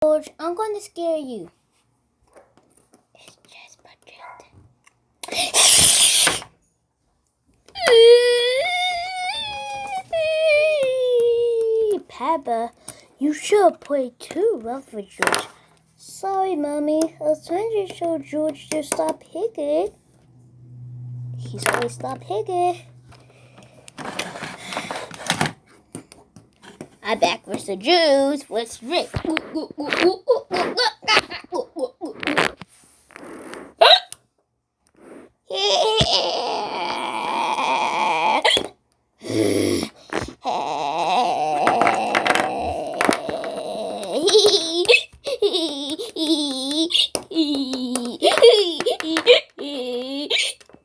George, I'm going to scare you. It's just projected. Peppa, you should play too rough with George. Sorry, Mommy. I was trying to show George to stop hiccuping. He's always stopped hiccuping. I'm back with the juice. What's Rick?